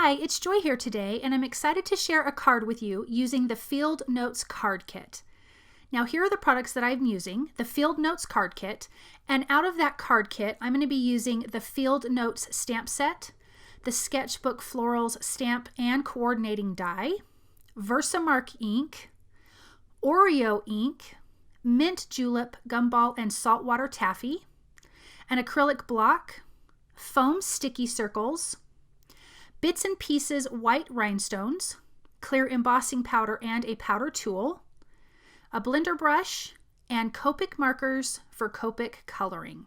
Hi, it's Joy here today, and I'm excited to share a card with you using the Field Notes card kit. Now here are the products that I'm using, the Field Notes card kit, and out of that card kit, I'm going to be using the Field Notes stamp set, the Sketchbook Florals stamp and coordinating die, Versamark ink, Oreo ink, mint julep, gumball, and saltwater taffy, an acrylic block, foam sticky circles, bits and pieces white rhinestones, clear embossing powder and a powder tool, a blender brush, and Copic markers for Copic coloring.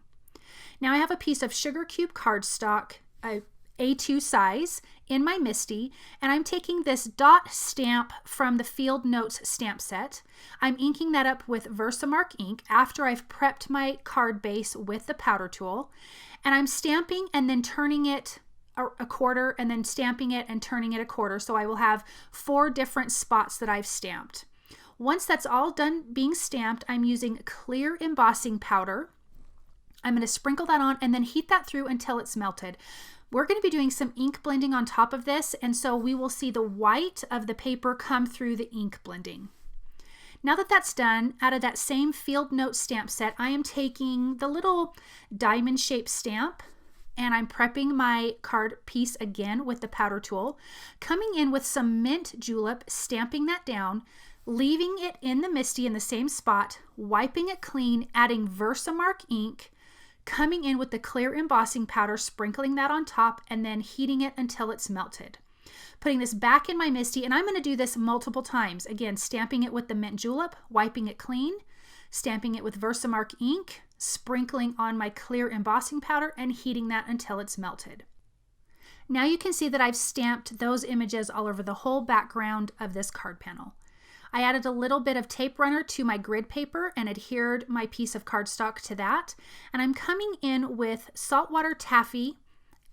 Now I have a piece of sugar cube cardstock, a A2 size, in my MISTI, and I'm taking this dot stamp from the Field Notes stamp set. I'm inking that up with Versamark ink after I've prepped my card base with the powder tool, and I'm stamping and then turning it a quarter and then stamping it and turning it a quarter, so I will have 4 different spots that I've stamped. Once that's all done being stamped, I'm using clear embossing powder. I'm going to sprinkle that on and then heat that through until it's melted. We're going to be doing some ink blending on top of this, and so we will see the white of the paper come through the ink blending. Now that that's done, out of that same Field Notes stamp set, I am taking the little diamond shaped stamp and I'm prepping my card piece again with the powder tool, coming in with some mint julep, stamping that down, leaving it in the MISTI in the same spot, wiping it clean, adding Versamark ink, coming in with the clear embossing powder, sprinkling that on top, and then heating it until it's melted. Putting this back in my MISTI, and I'm going to do this multiple times. Again, stamping it with the mint julep, wiping it clean, stamping it with Versamark ink, sprinkling on my clear embossing powder, and heating that until it's melted. Now you can see that I've stamped those images all over the whole background of this card panel. I added a little bit of tape runner to my grid paper and adhered my piece of cardstock to that. And I'm coming in with saltwater taffy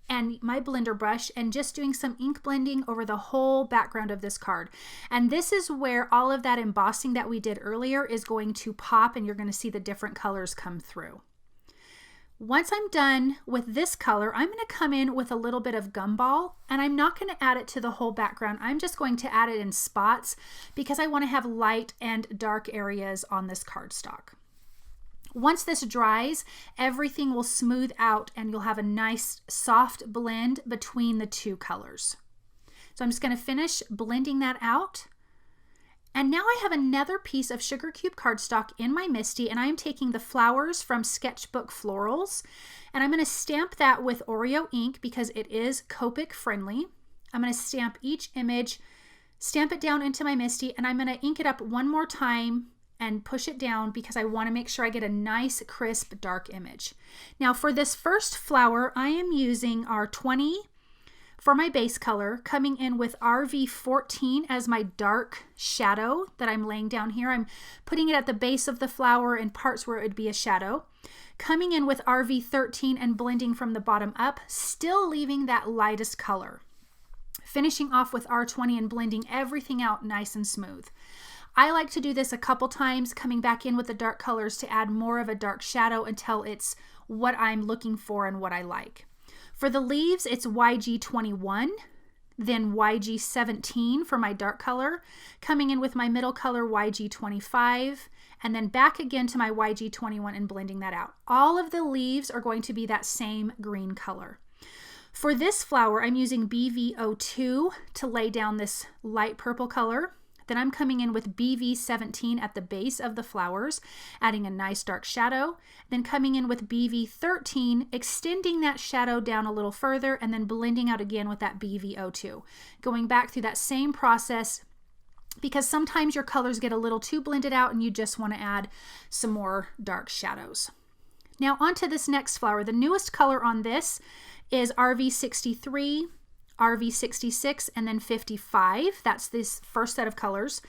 and my blender brush and just doing some ink blending over the whole background of this card. And this is where all of that embossing that we did earlier is going to pop, and you're going to see the different colors come through. Once I'm done with this color, I'm going to come in with a little bit of gumball, and I'm not going to add it to the whole background. I'm just going to add it in spots because I want to have light and dark areas on this cardstock. Once this dries, everything will smooth out and you'll have a nice soft blend between the two colors. So I'm just going to finish blending that out. And now I have another piece of sugar cube cardstock in my MISTI, and I am taking the flowers from Sketchbook Florals, and I'm going to stamp that with Oreo ink because it is Copic friendly. I'm going to stamp each image, stamp it down into my MISTI, and I'm going to ink it up one more time and push it down because I want to make sure I get a nice crisp dark image. Now for this first flower, I am using our 20 for my base color, coming in with RV14 as my dark shadow that I'm laying down here. I'm putting it at the base of the flower and parts where it would be a shadow. Coming in with RV13 and blending from the bottom up, still leaving that lightest color. Finishing off with R20 and blending everything out nice and smooth. I like to do this a couple times, coming back in with the dark colors to add more of a dark shadow until it's what I'm looking for and what I like. For the leaves, it's YG21, then YG17 for my dark color, coming in with my middle color YG25, and then back again to my YG21 and blending that out. All of the leaves are going to be that same green color. For this flower, I'm using BV02 to lay down this light purple color. Then I'm coming in with BV17 at the base of the flowers, adding a nice dark shadow. Then coming in with BV13, extending that shadow down a little further, and then blending out again with that BV02. Going back through that same process because sometimes your colors get a little too blended out and you just want to add some more dark shadows. Now onto this next flower. The newest color on this is RV63. RV66 and then 55. That's this first set of colors.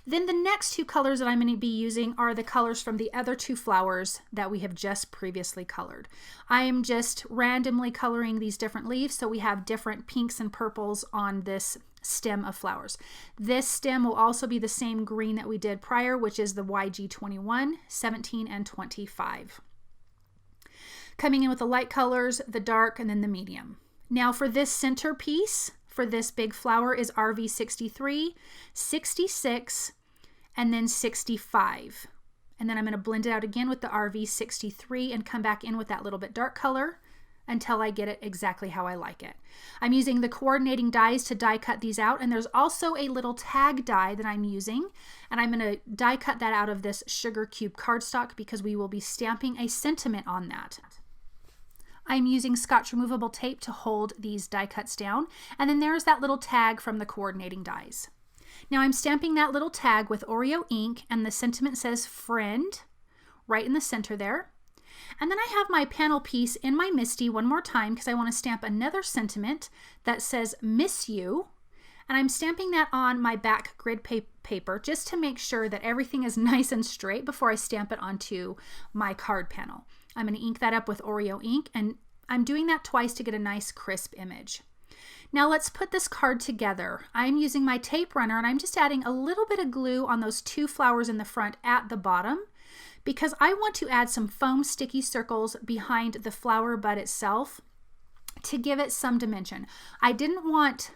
Then the next 2 colors that I'm going to be using are the colors from the other 2 flowers that we have just previously colored. I am just randomly coloring these different leaves, so we have different pinks and purples on this stem of flowers. This stem will also be the same green that we did prior, which is the YG21, 17, and 25. Coming in with the light colors, the dark, and then the medium. Now for this center piece for this big flower is RV 63, 66, and then 65. And then I'm going to blend it out again with the RV 63 and come back in with that little bit dark color until I get it exactly how I like it. I'm using the coordinating dies to die cut these out, and there's also a little tag die that I'm using, and I'm going to die cut that out of this sugar cube cardstock because we will be stamping a sentiment on that. I'm using scotch removable tape to hold these die cuts down, and then there's that little tag from the coordinating dies. Now I'm stamping that little tag with Oreo ink, and the sentiment says friend right in the center there. And then I have my panel piece in my MISTI one more time because I want to stamp another sentiment that says miss you. And I'm stamping that on my back grid paper just to make sure that everything is nice and straight before I stamp it onto my card panel. I'm going to ink that up with Oreo ink, and I'm doing that twice to get a nice crisp image. Now let's put this card together. I'm using my tape runner, and I'm just adding a little bit of glue on those two flowers in the front at the bottom, because I want to add some foam sticky circles behind the flower bud itself to give it some dimension. I didn't want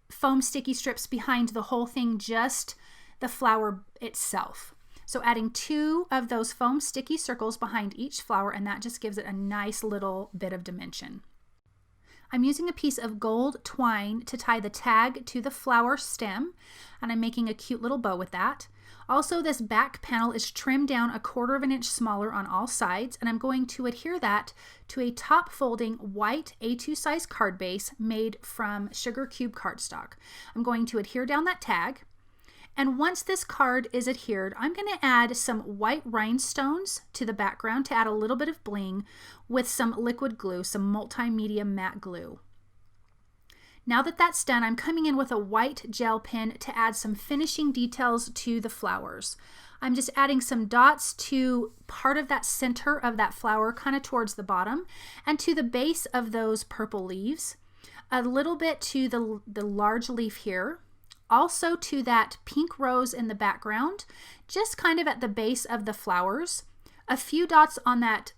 foam sticky strips behind the whole thing, just the flower itself. So adding 2 of those foam sticky circles behind each flower, and that just gives it a nice little bit of dimension. I'm using a piece of gold twine to tie the tag to the flower stem, and I'm making a cute little bow with that. Also, this back panel is trimmed down 1/4 inch smaller on all sides, and I'm going to adhere that to a top folding white A2 size card base made from sugar cube cardstock. I'm going to adhere down that tag, and once this card is adhered, I'm going to add some white rhinestones to the background to add a little bit of bling with some liquid glue, some multimedia matte glue. Now that that's done, I'm coming in with a white gel pen to add some finishing details to the flowers. I'm just adding some dots to part of that center of that flower, kind of towards the bottom, and to the base of those purple leaves, a little bit to the large leaf here, also to that pink rose in the background, just kind of at the base of the flowers, a few dots on that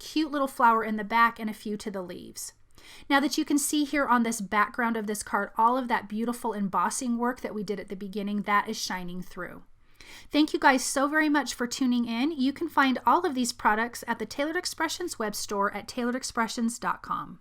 cute little flower in the back, and a few to the leaves. Now that you can see here on this background of this card, all of that beautiful embossing work that we did at the beginning, that is shining through. Thank you guys so very much for tuning in. You can find all of these products at the Tailored Expressions web store at tailoredexpressions.com.